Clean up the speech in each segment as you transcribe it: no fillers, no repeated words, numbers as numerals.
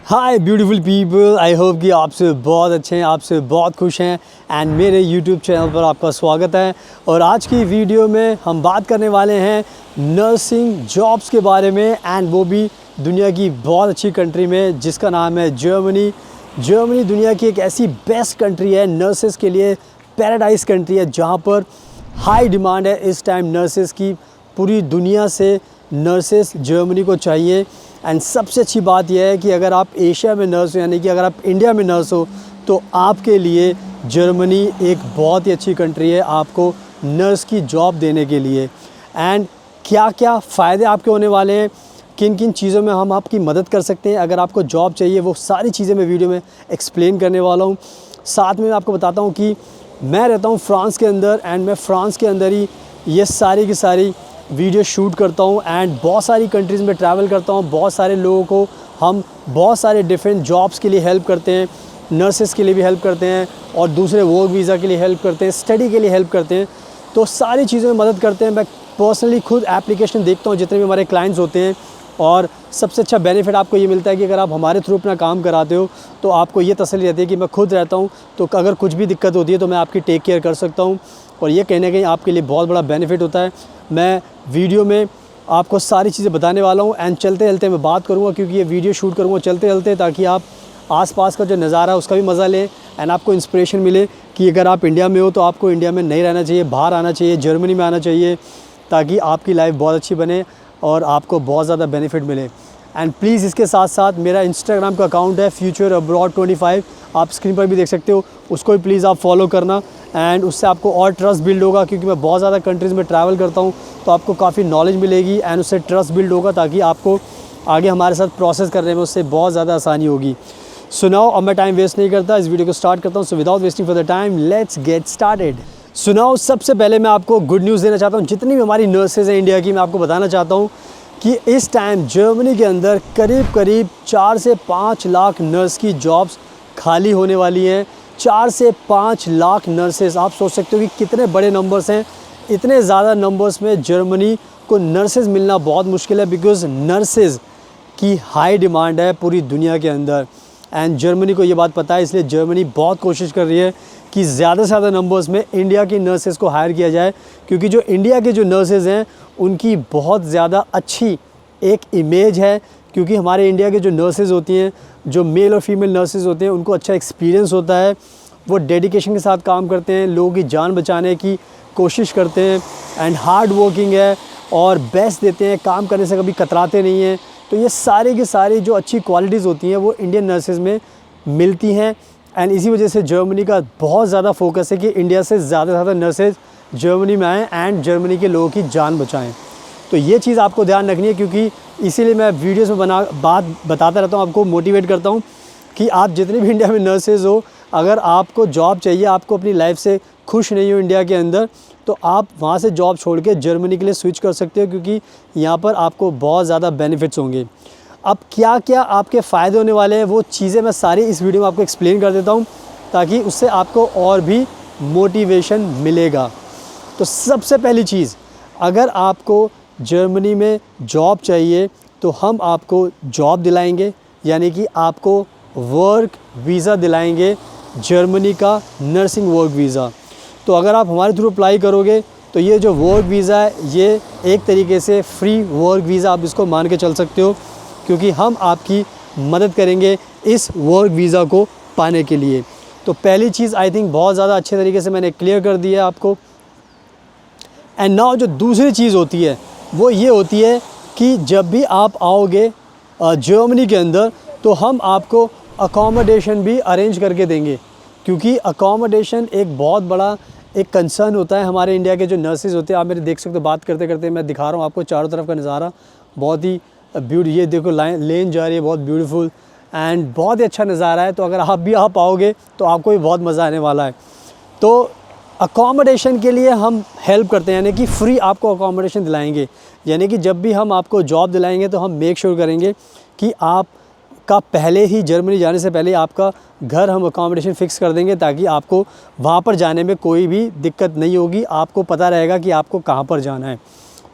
Hi beautiful people, I hope कि आपसे बहुत अच्छे हैं, आपसे बहुत खुश हैं एंड मेरे यूट्यूब चैनल पर आपका स्वागत है। और आज की वीडियो में हम बात करने वाले हैं नर्सिंग जॉब्स के बारे में, एंड वो भी दुनिया की बहुत अच्छी कंट्री में जिसका नाम है जर्मनी। जर्मनी दुनिया की एक ऐसी बेस्ट कंट्री है नर्सेस के लिए, पैराडाइज कंट्री है जहाँ पर हाई डिमांड है इस टाइम नर्सेस की। पूरी दुनिया से नर्सेस जर्मनी को चाहिए। एंड सबसे अच्छी बात यह है कि अगर आप एशिया में नर्स हो, यानी कि अगर आप इंडिया में नर्स हो, तो आपके लिए जर्मनी एक बहुत ही अच्छी कंट्री है आपको नर्स की जॉब देने के लिए। एंड क्या क्या फ़ायदे आपके होने वाले हैं, किन किन चीज़ों में हम आपकी मदद कर सकते हैं अगर आपको जॉब चाहिए, वो सारी चीज़ें मैं वीडियो में एक्सप्लेन करने वाला हूँ। साथ में मैं आपको बताता हूँ कि मैं रहता हूँ फ्रांस के अंदर, एंड मैं फ्रांस के अंदर ही ये सारी की सारी वीडियो शूट करता हूँ एंड बहुत सारी कंट्रीज़ में ट्रैवल करता हूँ। बहुत सारे लोगों को हम बहुत सारे डिफरेंट जॉब्स के लिए हेल्प करते हैं, नर्सेस के लिए भी हेल्प करते हैं और दूसरे वर्क वीज़ा के लिए हेल्प करते हैं, स्टडी के लिए हेल्प करते हैं। तो सारी चीज़ों में मदद करते हैं। मैं पर्सनली खुद एप्लीकेशन देखता हूँ जितने भी हमारे क्लाइंट्स होते हैं, और सबसे अच्छा बेनिफिट आपको ये मिलता है कि अगर आप हमारे थ्रू अपना काम कराते हो तो आपको ये तसल्ली रहती है कि मैं खुद रहता हूँ, तो अगर कुछ भी दिक्कत होती है तो मैं आपकी टेक केयर कर सकता हूँ। और ये कहीं ना कहीं आपके लिए बहुत बड़ा बेनिफिट होता है। मैं वीडियो में आपको सारी चीज़ें बताने वाला हूँ एंड चलते चलते मैं बात करूँगा, क्योंकि ये वीडियो शूट करूँगा चलते चलते, ताकि आप आसपास का जो नज़ारा है उसका भी मज़ा लें एंड आपको इंस्पिरेशन मिले कि अगर आप इंडिया में हो तो आपको इंडिया में नहीं रहना चाहिए, बाहर आना चाहिए, जर्मनी में आना चाहिए, ताकि आपकी लाइफ बहुत अच्छी बने और आपको बहुत ज़्यादा बेनिफिट मिले। एंड प्लीज़ इसके साथ साथ मेरा इंस्टाग्राम का अकाउंट है फ्यूचर अब्रॉड 25, आप स्क्रीन पर भी देख सकते हो, उसको भी प्लीज़ आप फॉलो करना। एंड उससे आपको और ट्रस्ट बिल्ड होगा, क्योंकि मैं बहुत ज़्यादा कंट्रीज़ में ट्रैवल करता हूँ, तो आपको काफ़ी नॉलेज मिलेगी एंड उससे ट्रस्ट बिल्ड होगा, ताकि आपको आगे हमारे साथ प्रोसेस करने में उससे बहुत ज़्यादा आसानी होगी। सुनाओ, अब मैं टाइम वेस्ट नहीं करता, इस वीडियो को स्टार्ट करता हूँ। So without wasting for the time, let's get started. सुनाओ, सबसे पहले मैं आपको गुड न्यूज़ देना चाहता हूँ। जितनी भी हमारी नर्सेज हैं इंडिया की, मैं आपको बताना चाहता हूँ कि इस टाइम जर्मनी के अंदर करीब 4 से 5 लाख नर्स की जॉब्स खाली होने वाली हैं। 4 से 5 लाख नर्सेस, आप सोच सकते हो कि कितने बड़े नंबर्स हैं। इतने ज़्यादा नंबर्स में जर्मनी को नर्सेज मिलना बहुत मुश्किल है, बिकॉज़ नर्सेज की हाई डिमांड है पूरी दुनिया के अंदर। एंड जर्मनी को ये बात पता है, इसलिए जर्मनी बहुत कोशिश कर रही है कि ज़्यादा से ज़्यादा नंबर्स में इंडिया की नर्सेज़ को हायर किया जाए, क्योंकि जो इंडिया के जो नर्सेज़ हैं उनकी बहुत ज़्यादा अच्छी एक इमेज है। क्योंकि हमारे इंडिया के जो नर्सेज़ होती हैं, जो मेल और फीमेल नर्सेज़ होते हैं, उनको अच्छा एक्सपीरियंस होता है, वो डेडिकेशन के साथ काम करते हैं, लोगों की जान बचाने की कोशिश करते हैं एंड हार्ड वर्किंग है और बेस्ट देते हैं, काम करने से कभी कतराते नहीं हैं। तो ये सारे की सारी जो अच्छी क्वालिटीज़ होती हैं वो इंडियन नर्सेज़ में मिलती हैं। एंड इसी वजह से जर्मनी का बहुत ज़्यादा फोकस है कि इंडिया से ज़्यादा नर्सेज जर्मनी में आएँ एंड जर्मनी के लोगों की जान बचाएँ। तो ये चीज़ आपको ध्यान रखनी है, क्योंकि इसीलिए मैं वीडियोस में बात बताता रहता हूँ, आपको मोटिवेट करता हूँ कि आप जितने भी इंडिया में नर्सेज हो, अगर आपको जॉब चाहिए, आपको अपनी लाइफ से खुश नहीं हो इंडिया के अंदर, तो आप वहाँ से जॉब छोड़ के जर्मनी के लिए स्विच कर सकते हो, क्योंकि यहाँ पर आपको बहुत ज़्यादा बेनिफिट्स होंगे। अब क्या क्या आपके फ़ायदे होने वाले हैं, वो चीज़ें मैं सारी इस वीडियो में आपको एक्सप्लेन कर देता हूँ, ताकि उससे आपको और भी मोटिवेशन मिलेगा। तो सबसे पहली चीज़, अगर आपको जर्मनी में जॉब चाहिए तो हम आपको जॉब दिलाएंगे, यानी कि आपको वर्क वीज़ा दिलाएंगे, जर्मनी का नर्सिंग वर्क वीज़ा। तो अगर आप हमारे थ्रू अप्लाई करोगे तो ये जो वर्क वीज़ा है, ये एक तरीके से फ्री वर्क वीज़ा आप इसको मान के चल सकते हो, क्योंकि हम आपकी मदद करेंगे इस वर्क वीज़ा को पाने के लिए। तो पहली चीज़ आई थिंक बहुत ज़्यादा अच्छे तरीके से मैंने क्लियर कर दिया है आपको। एंड नाउ जो दूसरी चीज़ होती है वो ये होती है कि जब भी आप आओगे जर्मनी के अंदर, तो हम आपको अकोमोडेशन भी अरेंज करके देंगे, क्योंकि अकोमोडेशन एक बहुत बड़ा एक कंसर्न होता है हमारे इंडिया के जो नर्सेज़ होते हैं। आप मेरे देख सकते हो, बात करते करते मैं दिखा रहा हूँ आपको चारों तरफ का नज़ारा, बहुत ही ये देखो लेन जा रही है, बहुत ब्यूटीफुल एंड बहुत ही अच्छा नज़ारा है। तो अगर आप भी आ पाओगे तो आपको भी बहुत मज़ा आने वाला है। तो अकोमोडेशन के लिए हम हेल्प करते हैं, यानी कि फ्री आपको अकोमोडेशन दिलाएंगे। यानी कि जब भी हम आपको जॉब दिलाएंगे तो हम मेक श्योर करेंगे कि आपका पहले ही जर्मनी जाने से पहले आपका घर हम अकोमोडेशन फ़िक्स कर देंगे, ताकि आपको वहाँ पर जाने में कोई भी दिक्कत नहीं होगी। आपको पता रहेगा कि आपको कहाँ पर जाना है।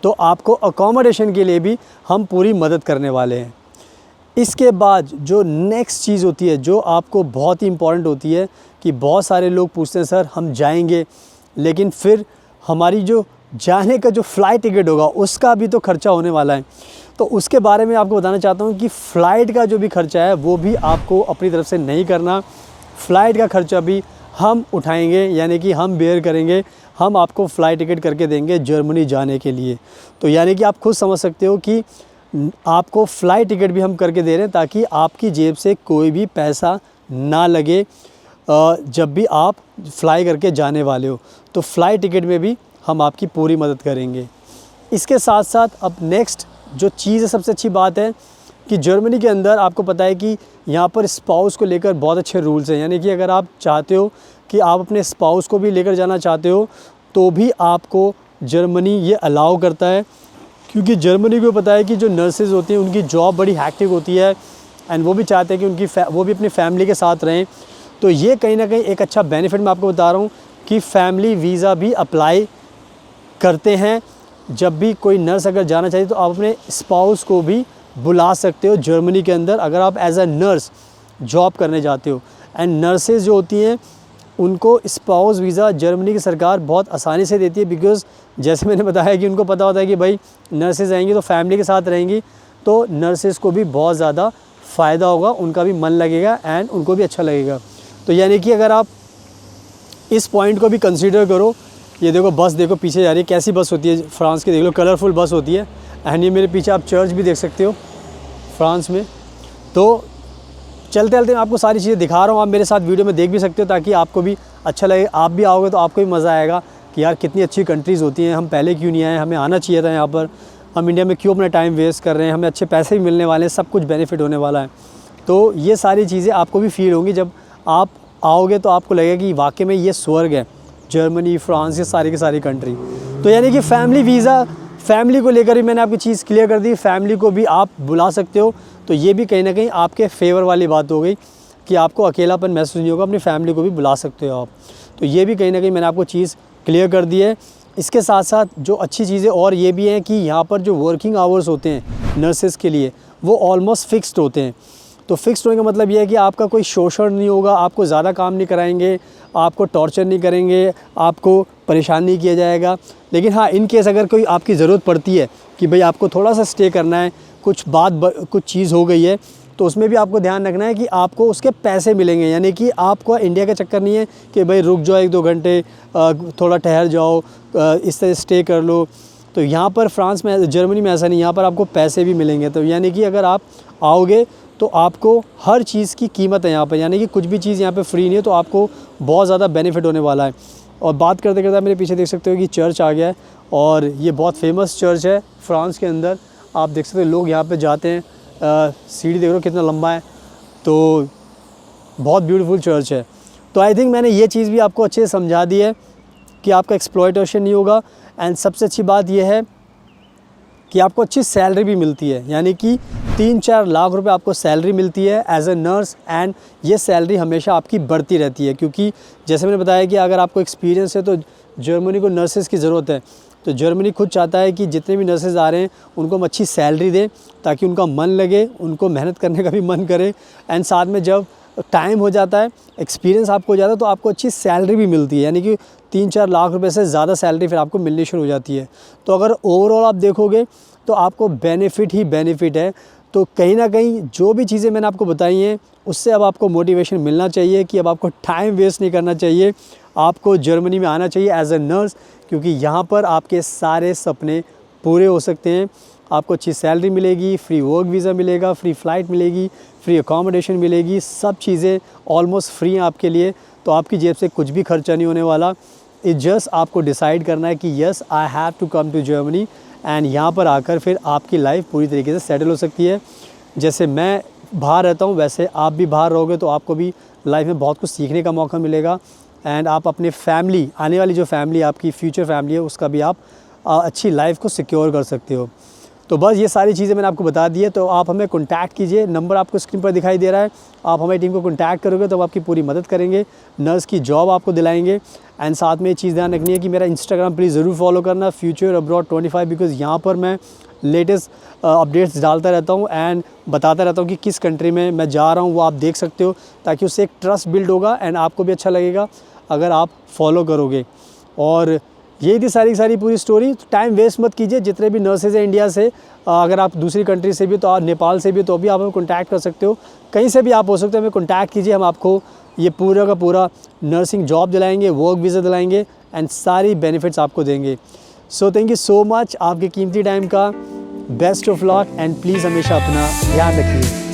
तो आपको अकोमोडेशन के लिए भी हम पूरी मदद करने वाले हैं। इसके बाद जो नेक्स्ट चीज़ होती है, जो आपको बहुत ही इम्पॉर्टेंट होती है, कि बहुत सारे लोग पूछते हैं सर हम जाएंगे लेकिन फिर हमारी जो जाने का जो फ़्लाइट टिकट होगा उसका भी तो खर्चा होने वाला है। तो उसके बारे में आपको बताना चाहता हूँ कि फ़्लाइट का जो भी खर्चा है वो भी आपको अपनी तरफ से नहीं करना। फ़्लाइट का खर्चा भी हम उठाएंगे, यानी कि हम बेयर करेंगे। हम आपको फ़्लाइट टिकट करके देंगे जर्मनी जाने के लिए। तो यानी कि आप खुद समझ सकते हो कि आपको फ़्लाइट टिकट भी हम करके दे रहे हैं, ताकि आपकी जेब से कोई भी पैसा ना लगे जब भी आप फ्लाई करके जाने वाले हो। तो फ़्लाइट टिकट में भी हम आपकी पूरी मदद करेंगे। इसके साथ साथ अब नेक्स्ट जो चीज़ है, सबसे अच्छी बात है कि जर्मनी के अंदर आपको पता है कि यहाँ पर स्पाउस को लेकर बहुत अच्छे रूल्स हैं। यानी कि अगर आप चाहते हो कि आप अपने स्पाउस को भी लेकर जाना चाहते हो तो भी आपको जर्मनी ये अलाउ करता है, क्योंकि जर्मनी को पता है कि जो नर्सेज़ होती हैं उनकी जॉब बड़ी हैक्टिक होती है एंड वो भी चाहते हैं कि वो भी अपनी फैमिली के साथ रहें। तो ये कहीं ना कहीं एक अच्छा बेनिफिट मैं आपको बता रहा हूँ कि फ़ैमिली वीज़ा भी अप्लाई करते हैं। जब भी कोई नर्स अगर जाना चाहिए तो आप अपने स्पाउस को भी बुला सकते हो जर्मनी के अंदर, अगर आप एज अ नर्स जॉब करने जाते हो। एंड नर्सेज़ जो होती हैं उनको स्पाउस वीज़ा जर्मनी की सरकार बहुत आसानी से देती है, बिकॉज़ जैसे मैंने बताया कि उनको पता होता है कि भाई नर्सेज़ आएंगी तो फैमिली के साथ रहेंगी, तो नर्सेज़ को भी बहुत ज़्यादा फ़ायदा होगा, उनका भी मन लगेगा एंड उनको भी अच्छा लगेगा। तो यानी कि अगर आप इस पॉइंट को भी कंसीडर करो। ये देखो बस, देखो पीछे जा रही है, कैसी बस होती है फ्रांस की, देख लो कलरफुल बस होती है। एंड ये मेरे पीछे आप चर्च भी देख सकते हो फ्रांस में। तो चलते चलते मैं आपको सारी चीज़ें दिखा रहा हूँ, आप मेरे साथ वीडियो में देख भी सकते हो, ताकि आपको भी अच्छा लगे। आप भी आओगे तो आपको भी मज़ा आएगा कि यार कितनी अच्छी कंट्रीज़ होती हैं, हम पहले क्यों नहीं आए, हमें आना चाहिए था यहाँ पर, हम इंडिया में क्यों अपना टाइम वेस्ट कर रहे हैं, हमें अच्छे पैसे भी मिलने वाले हैं, सब कुछ बेनिफिट होने वाला है। तो ये सारी चीज़ें आपको भी फील होंगी जब आप आओगे, तो आपको लगेगा कि वाकई में ये स्वर्ग है, जर्मनी, फ्रांस, ये सारी की सारी कंट्री। तो यानी कि फ़ैमिली वीज़ा, फैमिली को लेकर भी मैंने आपकी चीज़ क्लियर कर दी, फैमिली को भी आप बुला सकते हो। तो ये भी कहीं ना कहीं आपके फेवर वाली बात हो गई कि आपको अकेलापन महसूस नहीं होगा, अपनी फैमिली को भी बुला सकते हो आप। तो ये भी कहीं ना कहीं मैंने आपको चीज़ क्लियर कर दी है। इसके साथ साथ जो अच्छी चीज़ें और ये भी हैं कि यहाँ पर जो वर्किंग आवर्स होते हैं नर्सेज़ के लिए वो ऑलमोस्ट फ़िक्स्ड होते हैं। तो फिक्स्ड होने का मतलब ये है कि आपका कोई शोषण नहीं होगा, आपको ज़्यादा काम नहीं कराएंगे, आपको टॉर्चर नहीं करेंगे, आपको परेशान नहीं किया जाएगा। लेकिन हाँ, इन केस अगर कोई आपकी ज़रूरत पड़ती है कि भाई आपको थोड़ा सा स्टे करना है, कुछ चीज़ हो गई है, तो उसमें भी आपको ध्यान रखना है कि आपको उसके पैसे मिलेंगे। यानी कि आपको इंडिया का चक्कर नहीं है कि भाई रुक जाओ 1-2 घंटे, थोड़ा ठहर जाओ, इस तरह स्टे कर लो। तो यहाँ पर फ्रांस में, जर्मनी में ऐसा नहीं, यहाँ पर आपको पैसे भी मिलेंगे। तो यानी कि अगर आप आओगे तो आपको हर चीज़ की कीमत है यहाँ पर, यानी कि कुछ भी चीज़ यहाँ पे फ्री नहीं है, तो आपको बहुत ज़्यादा बेनिफिट होने वाला है। और बात करते करते मेरे पीछे देख सकते हो कि चर्च आ गया है, और ये बहुत फेमस चर्च है फ्रांस के अंदर। आप देख सकते हो लोग यहाँ पे जाते हैं, सीढ़ी देख लो कितना लंबा है, तो बहुत ब्यूटीफुल चर्च है। तो आई थिंक मैंने ये चीज़ भी आपको अच्छे से समझा दी है कि आपका एक्सप्लॉयटेशन नहीं होगा। एंड सबसे अच्छी बात यह है कि आपको अच्छी सैलरी भी मिलती है, यानी कि 3-4 लाख रुपए आपको सैलरी मिलती है एज अ नर्स। एंड ये सैलरी हमेशा आपकी बढ़ती रहती है, क्योंकि जैसे मैंने बताया कि अगर आपको एक्सपीरियंस है तो जर्मनी को नर्सेज़ की ज़रूरत है। तो जर्मनी खुद चाहता है कि जितने भी नर्सेज़ आ रहे हैं उनको हम अच्छी सैलरी दें, ताकि उनका मन लगे, उनको मेहनत करने का भी मन करे। एंड साथ में जब टाइम हो जाता है, एक्सपीरियंस आपको हो जाता है, तो आपको अच्छी सैलरी भी मिलती है, यानी कि 3-4 लाख रुपए से ज़्यादा सैलरी फिर आपको मिलनी शुरू हो जाती है। तो अगर ओवरऑल आप देखोगे तो आपको बेनिफिट ही बेनिफिट है। तो कहीं ना कहीं जो भी चीज़ें मैंने आपको बताई हैं उससे अब आपको मोटिवेशन मिलना चाहिए कि अब आपको टाइम वेस्ट नहीं करना चाहिए, आपको जर्मनी में आना चाहिए एज अ नर्स, क्योंकि यहाँ पर आपके सारे सपने पूरे हो सकते हैं। आपको अच्छी सैलरी मिलेगी, फ्री वर्क वीज़ा मिलेगा, फ्री फ़्लाइट मिलेगी, फ्री अकोमोडेशन मिलेगी, सब चीज़ें ऑलमोस्ट फ्री हैं आपके लिए। तो आपकी जेब से कुछ भी खर्चा नहीं होने वाला। जस्ट आपको डिसाइड करना है कि yes I have to come to Germany, and यहाँ पर आकर फिर आपकी लाइफ पूरी तरीके से सेटल हो सकती है। जैसे मैं बाहर रहता हूँ वैसे आप भी बाहर रहोगे तो आपको भी लाइफ में बहुत कुछ सीखने का मौका मिलेगा, एंड आप अपने फैमिली, आने वाली जो फैमिली आपकी फ्यूचर फैमिली है, उसका भी आप अच्छी लाइफ को सिक्योर कर सकते हो। तो बस ये सारी चीज़ें मैंने आपको बता दी है। तो आप हमें कॉन्टैक्ट कीजिए, नंबर आपको स्क्रीन पर दिखाई दे रहा है। आप हमारी टीम को कॉन्टैक्ट करोगे तो हम आपकी पूरी मदद करेंगे, नर्स की जॉब आपको दिलाएंगे। एंड साथ में ये चीज़ ध्यान रखनी है कि मेरा इंस्टाग्राम प्लीज़ ज़रूर फॉलो करना, फ्यूचर अब्रॉड 25, बिकॉज़ यहाँ पर मैं लेटेस्ट अपडेट्स डालता रहता हूँ एंड बताता रहता हूँ कि किस कंट्री में मैं जा रहा हूँ, वो आप देख सकते हो, ताकि उससे एक ट्रस्ट बिल्ड होगा एंड आपको भी अच्छा लगेगा अगर आप फॉलो करोगे। और यही थी सारी पूरी स्टोरी। तो टाइम वेस्ट मत कीजिए, जितने भी नर्सेज हैं इंडिया से, अगर आप दूसरी कंट्री से भी तो आप नेपाल से भी तो भी आप हमें कॉन्टैक्ट कर सकते हो, कहीं से भी आप हो सकते हो, हमें कॉन्टैक्ट कीजिए। हम आपको ये पूरा का पूरा नर्सिंग जॉब दिलाएंगे, वर्क वीज़ा दिलाएंगे एंड सारी बेनिफिट्स आपको देंगे। So thank you so much आपके कीमती टाइम का। Best of luck and please हमेशा अपना ध्यान रखिए।